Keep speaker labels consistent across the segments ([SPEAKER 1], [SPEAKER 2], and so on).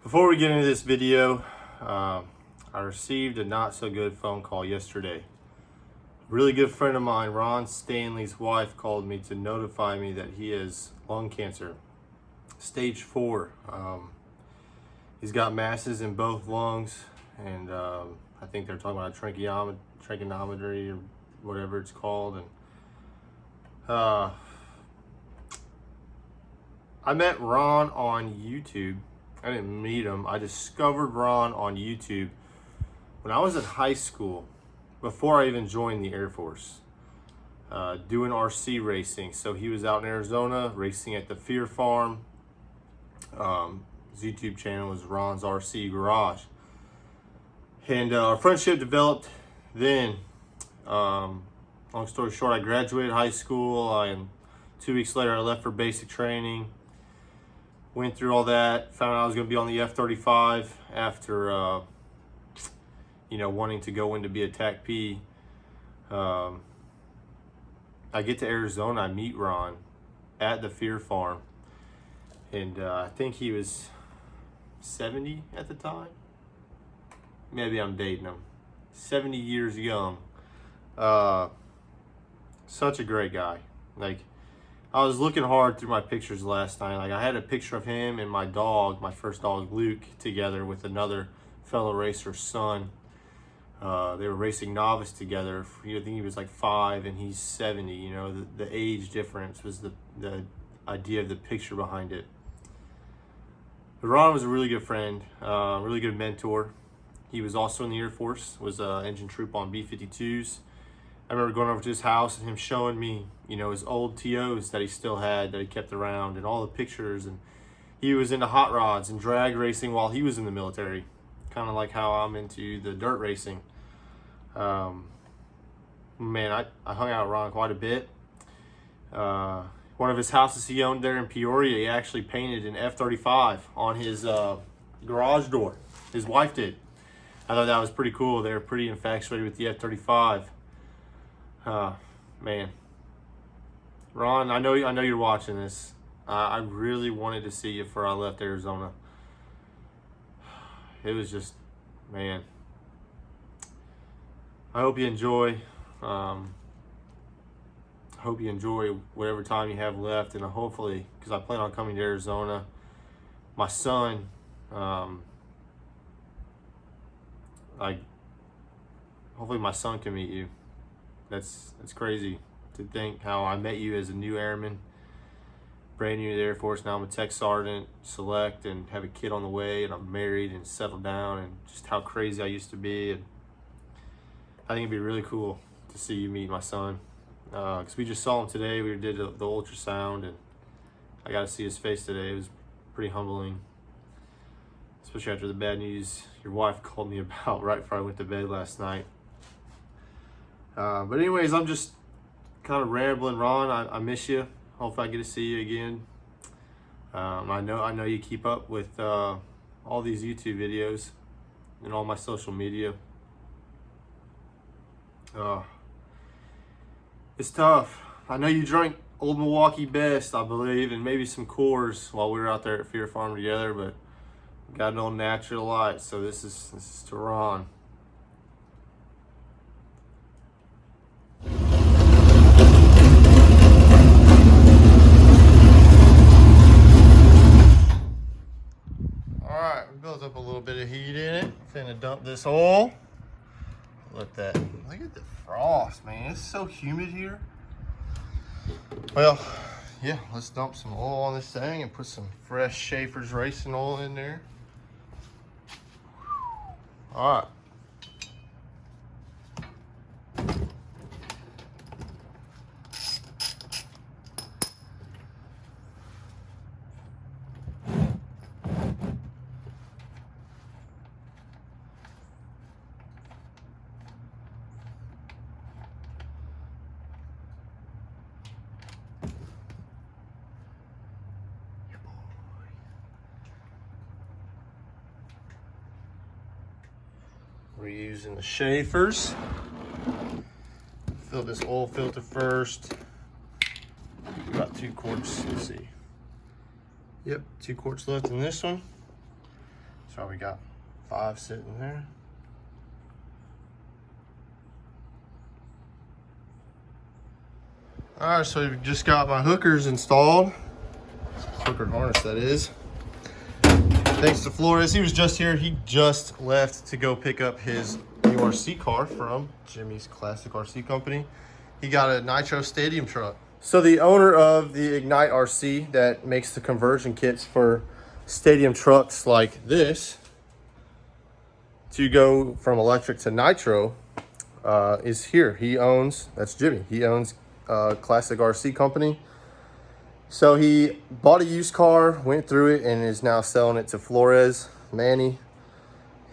[SPEAKER 1] Before we get into this video, I received a not so good phone call yesterday. A really good friend of mine, Ron Stanley's wife, called me to notify me that he has lung cancer, stage 4. He's got masses in both lungs, and I think they're talking about a tracheotomy or whatever it's called. And I met Ron on YouTube. I didn't meet him. I discovered Ron on YouTube when I was in high school, before I even joined the Air Force, doing RC racing. So he was out in Arizona racing at the Fear Farm. His YouTube channel was Ron's RC Garage. And our friendship developed then. Long story short, I graduated high school. 2 weeks later, I left for basic training. Went through all that, found out I was going to be on the F-35 after, wanting to go in to be a TAC-P. I get to Arizona, I meet Ron at the Fear Farm, and I think he was 70 at the time. Maybe I'm dating him. 70 years young. Such a great guy. I was looking hard through my pictures last night. I had a picture of him and my dog, my first dog, Luke, together with another fellow racer's son. They were racing novice together. I think he was like 5 and he's 70. The age difference was the idea of the picture behind it. But Ron was a really good friend, really good mentor. He was also in the Air Force, was an engine troop on B-52s. I remember going over to his house and him showing me, his old TOs that he still had, that he kept around, and all the pictures. And he was into hot rods and drag racing while he was in the military, kind of like how I'm into the dirt racing. Man, I hung out with Ron quite a bit. One of his houses he owned there in Peoria, he actually painted an F-35 on his garage door. His wife did. I thought that was pretty cool. They were pretty infatuated with the F-35. Man, Ron, I know you're watching this. I really wanted to see you before I left Arizona. It was just, man. I hope you enjoy. I hope you enjoy whatever time you have left, and hopefully, because I plan on coming to Arizona. My son, hopefully my son can meet you. That's crazy to think how I met you as a new airman, brand new to the Air Force. Now I'm a tech sergeant, select, and have a kid on the way, and I'm married and settled down, and just how crazy I used to be. And I think it'd be really cool to see you meet my son, because we just saw him today. We did the ultrasound, and I got to see his face today. It was pretty humbling, especially after the bad news your wife called me about right before I went to bed last night. But anyways, I'm just kind of rambling. Ron, I miss you. Hopefully I get to see you again. I know you keep up with all these YouTube videos and all my social media. It's tough. I know you drank Old Milwaukee Best, I believe, and maybe some Coors while we were out there at Fear Farm together, but got no Natural Light, so this is to Ron. Built up a little bit of heat in it. Finna dump this oil. Look at the frost, man. It's so humid here. Well, yeah, let's dump some oil on this thing and put some fresh Schaefer's racing oil in there. All right. We're using the Schaefer's. Fill this oil filter first. About 2 quarts, let's see. Yep, 2 quarts left in this one. Probably got 5 sitting there. All right, so we've just got my hookers installed. Hooker harness, that is. Thanks to Flores, he was just here. He just left to go pick up his new RC car from Jimmy's Classic RC Company. He got a Nitro Stadium truck. So the owner of the Ignite RC that makes the conversion kits for stadium trucks like this to go from electric to nitro is here. He owns, that's Jimmy, he owns Classic RC Company. So he bought a used car, went through it, and is now selling it to Flores, Manny.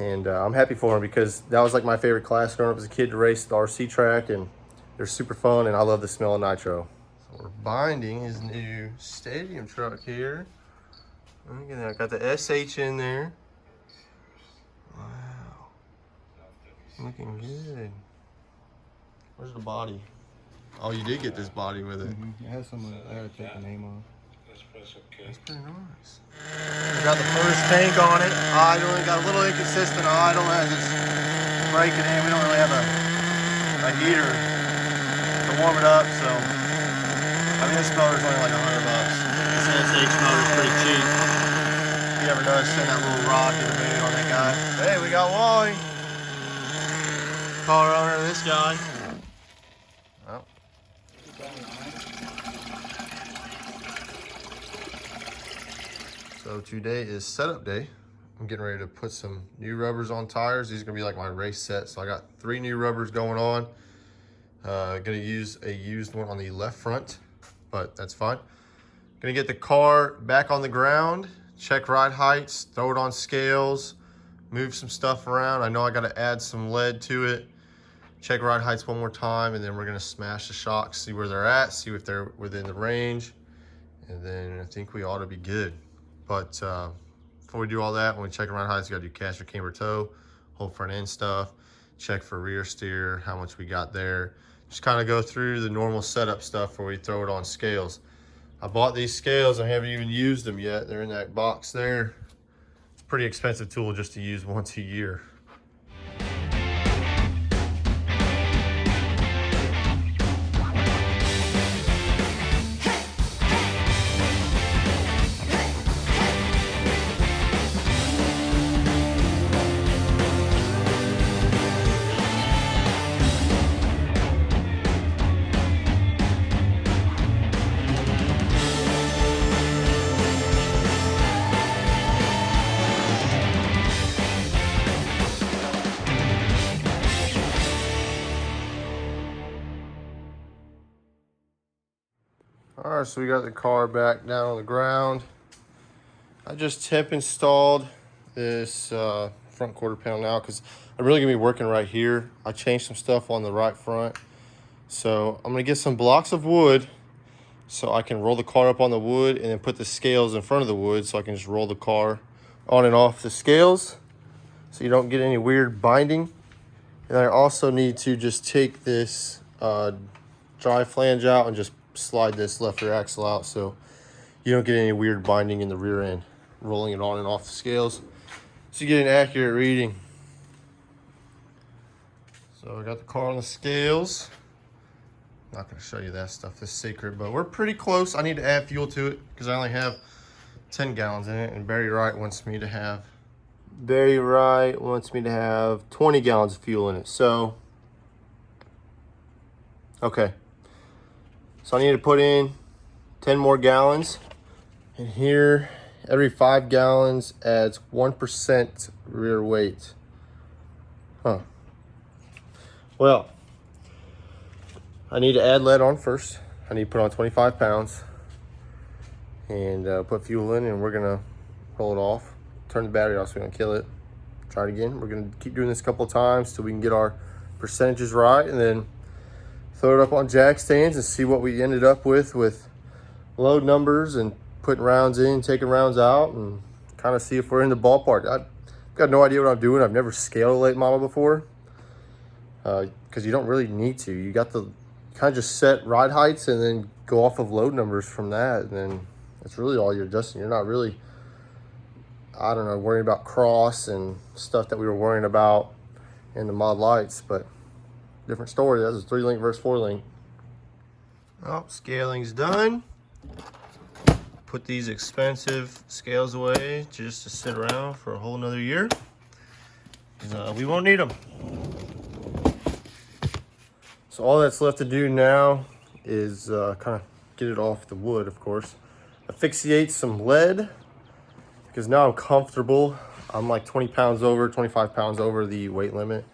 [SPEAKER 1] And I'm happy for him because that was like my favorite class growing up as a kid, to race the RC track, and they're super fun, and I love the smell of nitro. So we're binding his new stadium truck here. Look at that, got the SH in there. Wow, looking good. Where's the body? Oh, you did get this body with it.
[SPEAKER 2] It has some, I gotta take the name off.
[SPEAKER 1] That's pretty nice. We got the first tank on it. Idling, got a little inconsistent idle as it's breaking in. We don't really have a heater to warm it up, so I mean this motor's only like $100. This SH motor's pretty cheap. If you ever notice, send that little rod to the moon on that guy. Hey, we got Wally. Car owner of this guy. Oh. So today is setup day. I'm getting ready to put some new rubbers on tires. These are gonna be like my race set. So I got 3 new rubbers going on. Gonna use a used one on the left front, but that's fine. Gonna get the car back on the ground, check ride heights, throw it on scales, move some stuff around. I know I gotta add some lead to it. Check ride heights one more time, and then we're gonna smash the shocks, see where they're at, see if they're within the range, and then I think we ought to be good. But before we do all that, when we check ride heights, we gotta do caster, camber, toe, whole front end stuff, check for rear steer, how much we got there. Just kind of go through the normal setup stuff before we throw it on scales. I bought these scales, I haven't even used them yet. They're in that box there. It's a pretty expensive tool just to use once a year. All right, so we got the car back down on the ground. I just temp installed this front quarter panel now because I'm really gonna be working right here. I changed some stuff on the right front. So I'm gonna get some blocks of wood so I can roll the car up on the wood and then put the scales in front of the wood so I can just roll the car on and off the scales so you don't get any weird binding. And I also need to just take this dry flange out and just slide this left rear axle out so you don't get any weird binding in the rear end, rolling it on and off the scales so you get an accurate reading. So I got the car on the scales. I'm not going to show you that stuff, this secret, but we're pretty close. I need to add fuel to it because I only have 10 gallons in it, and Barry Wright wants me to have 20 gallons of fuel in it. So okay, so I need to put in 10 more gallons, and here every 5 gallons adds 1% rear weight. Huh. Well, I need to add lead on first. I need to put on 25 pounds and put fuel in, and we're gonna roll it off. Turn the battery off so we don't kill it. Try it again. We're gonna keep doing this a couple of times till we can get our percentages right, and then throw it up on jack stands and see what we ended up with load numbers and putting rounds in, taking rounds out, and kind of see if we're in the ballpark. I've got no idea what I'm doing. I've never scaled a late model before because you don't really need to. You got the kind of just set ride heights and then go off of load numbers from that, and then that's really all you're adjusting. You're not really I don't know, worrying about cross and stuff that we were worrying about in the Mod Lights, but different story. That was a 3-link versus 4-link. Oh, scaling's done. Put these expensive scales away just to sit around for a whole nother year. We won't need them. So all that's left to do now is kind of get it off the wood, of course. Asphyxiate some lead, because now I'm comfortable. I'm like 20 pounds over, 25 pounds over the weight limit.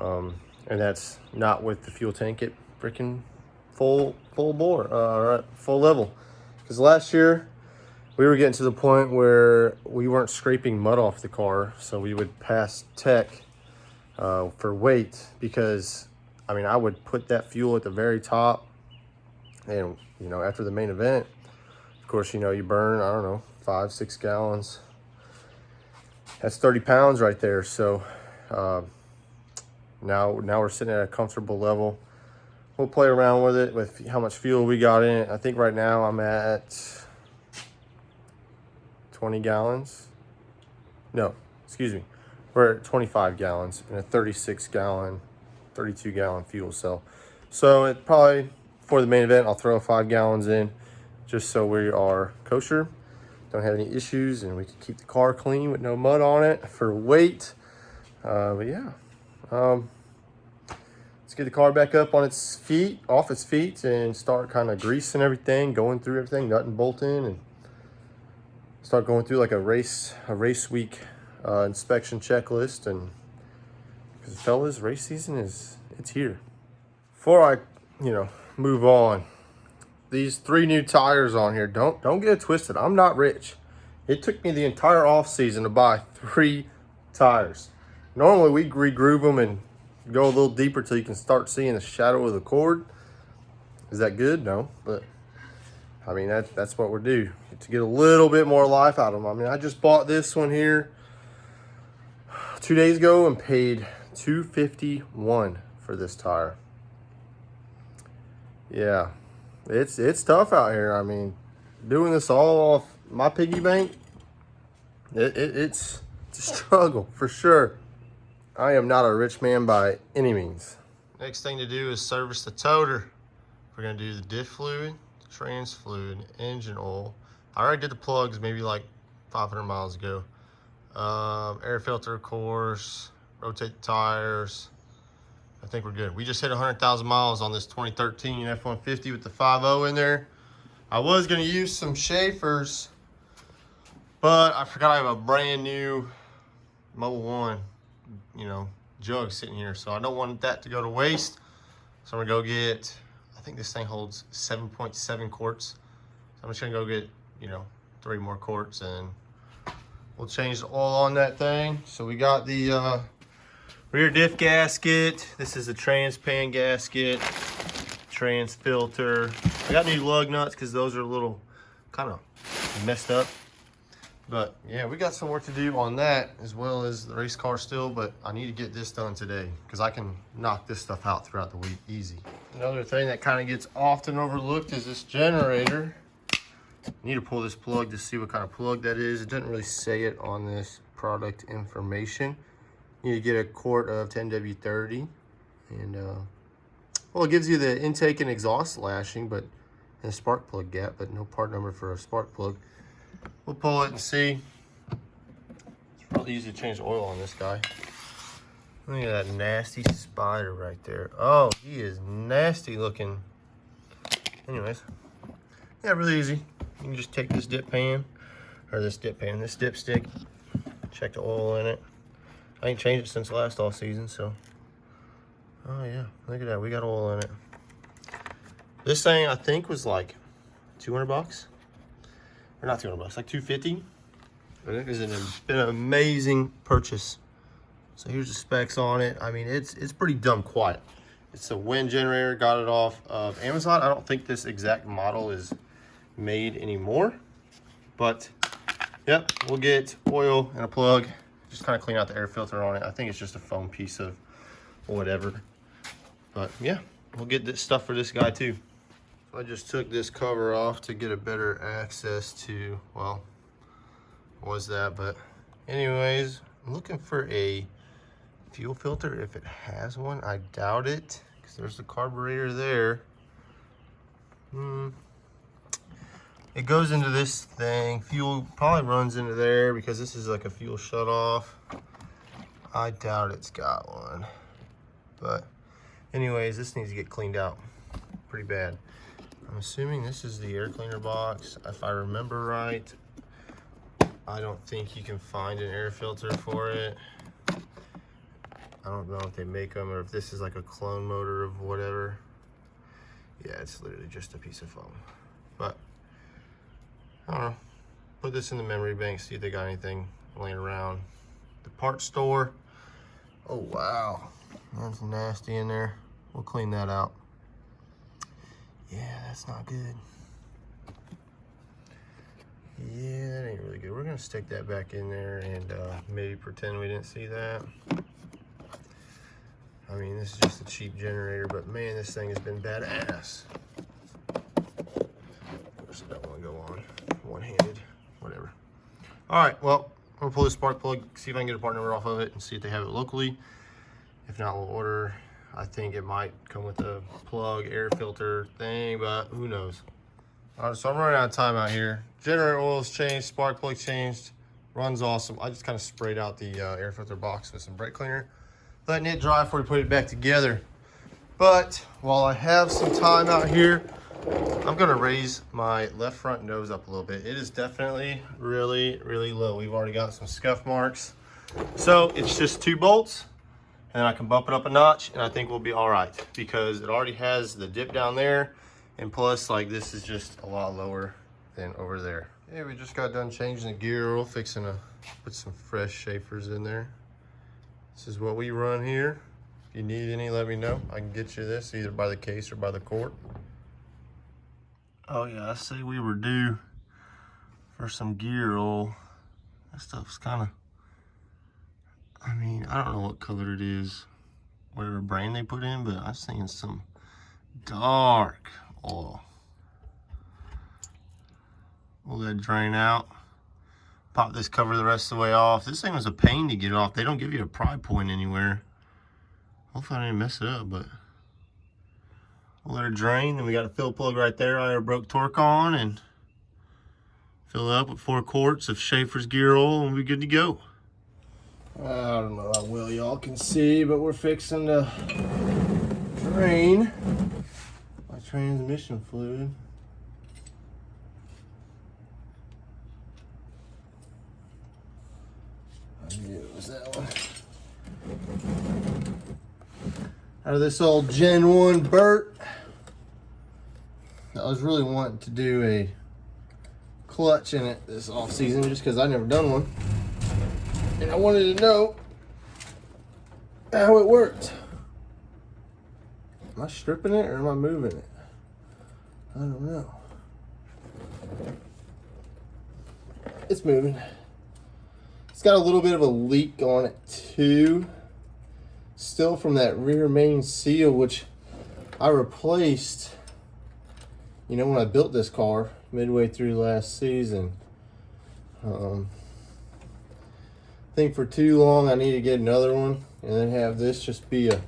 [SPEAKER 1] And that's not with the fuel tank at freaking full bore, full level. Because last year we were getting to the point where we weren't scraping mud off the car, so we would pass tech for weight, because I mean, I would put that fuel at the very top, and you know, after the main event, of course, you know, you burn, I don't know, 5-6 gallons. That's 30 pounds right there. So now we're sitting at a comfortable level. We'll play around with it, with how much fuel we got in it. I think right now I'm at 20 gallons. No, excuse me. We're at 25 gallons in a 32 gallon fuel cell. So it probably, for the main event, I'll throw 5 gallons in just so we are kosher, don't have any issues, and we can keep the car clean with no mud on it for weight. But yeah, let's get the car back up on its feet, off its feet, and start kind of greasing everything, going through everything, nut and bolting, and start going through like a race week inspection checklist. And because fellas, race season it's here. Before I move on, these 3 new tires on here, don't get it twisted. I'm not rich. It took me the entire off season to buy 3 tires. Normally we regroove them and go a little deeper till you can start seeing the shadow of the cord. Is that good? No, but I mean, that's what we're due, to get a little bit more life out of them. I mean, I just bought this one here 2 days ago and paid $251 for this tire. Yeah, it's tough out here. I mean, doing this all off my piggy bank, it's a struggle for sure. I am not a rich man by any means. Next thing to do is service the toter. We're gonna do the diff fluid, trans fluid, engine oil. I already did the plugs maybe like 500 miles ago. Air filter, of course, rotate the tires. I think we're good. We just hit 100,000 miles on this 2013 F-150 with the 5.0 in there. I was gonna use some Schaefer's, but I forgot I have a brand new Mobil 1, jug sitting here, so I don't want that to go to waste. So I'm gonna go get, I think this thing holds 7.7 quarts. So I'm just gonna go get, 3 more quarts, and we'll change the oil on that thing. So we got the rear diff gasket. This is a trans pan gasket, trans filter. I got new lug nuts because those are a little kind of messed up. But yeah, we got some work to do on that as well as the race car still, but I need to get this done today because I can knock this stuff out throughout the week easy. Another thing that kind of gets often overlooked is this generator. I need to pull this plug to see what kind of plug that is. It doesn't really say it on this product information. You need to get a quart of 10W30, and well, it gives you the intake and exhaust lashing, but and a spark plug gap, but no part number for a spark plug. We'll pull it and see. It's really easy to change the oil on this guy. Look at that nasty spider right there. Oh, he is nasty looking. Anyways, yeah, really easy. You can just take this dip dipstick, check the oil in it. I ain't changed it since last off season, so. Oh yeah, look at that, we got oil in it. This thing I think was like 200 bucks. Or not 200 bucks, like 250. But it has been an amazing purchase. So here's the specs on it. I mean, it's pretty dumb quiet. It's a wind generator, got it off of Amazon. I don't think this exact model is made anymore. But, yep, we'll get oil and a plug. Just kind of clean out the air filter on it. I think it's just a foam piece of whatever. But yeah, we'll get this stuff for this guy too. So I just took this cover off to get a better access to, well, was that. But anyways, I'm looking for a fuel filter if it has one. I doubt it, because there's the carburetor there. It goes into this thing. Fuel probably runs into there because this is like a fuel shut off. I doubt it's got one. But anyways, this needs to get cleaned out pretty bad. I'm assuming this is the air cleaner box. If I remember right, I don't think you can find an air filter for it. I don't know if they make them or if this is like a clone motor of whatever. Yeah, it's literally just a piece of foam. But I don't know. Put this in the memory bank, see if they got anything laying around. The parts store. Oh, wow. That's nasty in there. We'll clean that out. Yeah, that's not good. Yeah, that ain't really good. We're gonna stick that back in there and maybe pretend we didn't see that. I mean, this is just a cheap generator, but man, this thing has been badass. Of course, I don't want to go on one-handed, whatever. All right, well, I'm gonna pull this spark plug, see if I can get a part number off of it and see if they have it locally. If not, we'll order. I think it might come with a plug air filter thing, but who knows. All right, so I'm running out of time out here. Generator oil's changed, spark plug changed, runs awesome. I just kind of sprayed out the air filter box with some brake cleaner, letting it dry before we put it back together. But while I have some time out here, I'm gonna raise my left front nose up a little bit. It is definitely really, really low. We've already got some scuff marks. So it's just 2 bolts, and then I can bump it up a notch, and I think we'll be all right because it already has the dip down there, and plus, like, this is just a lot lower than over there. Hey, we just got done changing the gear oil, fixing to put some fresh Schaefer's in there. This is what we run here. If you need any, let me know. I can get you this either by the case or by the quart. Oh yeah, I say we were due for some gear oil. That stuff's kind of, I mean, I don't know what color it is, whatever brand they put in, but I was thinking some dark oil. We'll let it drain out. Pop this cover the rest of the way off. This thing was a pain to get off. They don't give you a pry point anywhere. Hopefully I didn't mess it up, but we'll let it drain. Then we got a fill plug right there I broke torque on, and fill it up with 4 quarts of Schaefer's gear oil and we're good to go. I don't know how well y'all can see, but we're fixing to drain my transmission fluid. I knew it was that one. Out of this old Gen 1 Burt. I was really wanting to do a clutch in it this off season just because I've never done one. And I wanted to know how it worked. Am I stripping it or am I moving it? I don't know. It's moving. It's got a little bit of a leak on it too. Still from that rear main seal, which I replaced, you know, when I built this car midway through last season. I think for too long I need to get another one and then have this just be a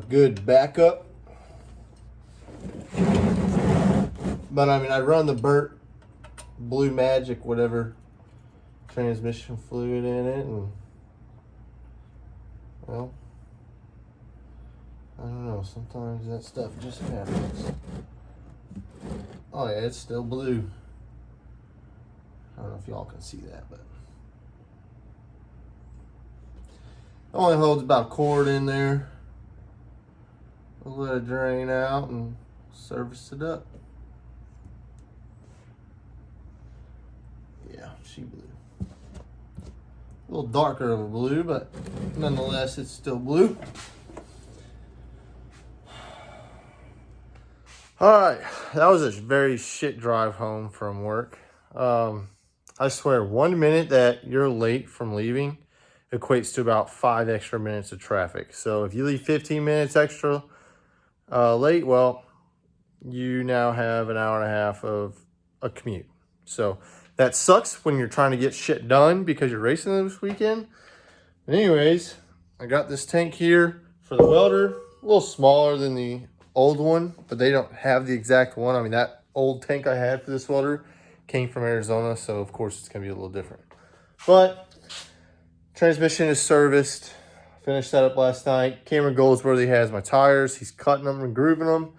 [SPEAKER 1] good backup. But I mean, I run the Burt Blue Magic, whatever, transmission fluid in it, and well, I don't know, sometimes that stuff just happens. Oh yeah, it's still blue. I don't know if y'all can see that, but it only holds about a quart in there. We'll let it drain out and service it up. Yeah, she blue. A little darker of a blue, but nonetheless, it's still blue. All right, that was a very shit drive home from work. I swear, 1 minute that you're late from leaving equates to about 5 extra minutes of traffic. So if you leave 15 minutes extra late, well, you now have an hour and a half of a commute. So That sucks when you're trying to get shit done because you're racing this weekend. But anyways, I got this tank here for the welder. A little smaller than the old one, but they don't have the exact one. I mean, that old tank I had for this welder came from Arizona, so of course it's gonna be a little different. But transmission is serviced. Finished that up last night. Cameron Goldsworthy has my tires. He's cutting them and grooving them.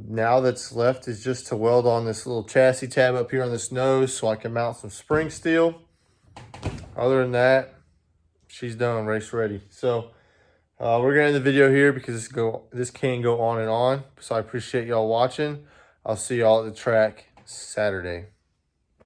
[SPEAKER 1] Now that's left is just to weld on this little chassis tab up here on this nose so I can mount some spring steel. Other than that, she's done, race ready. So we're gonna end the video here because this can go on and on. So I appreciate y'all watching. I'll see y'all at the track Saturday.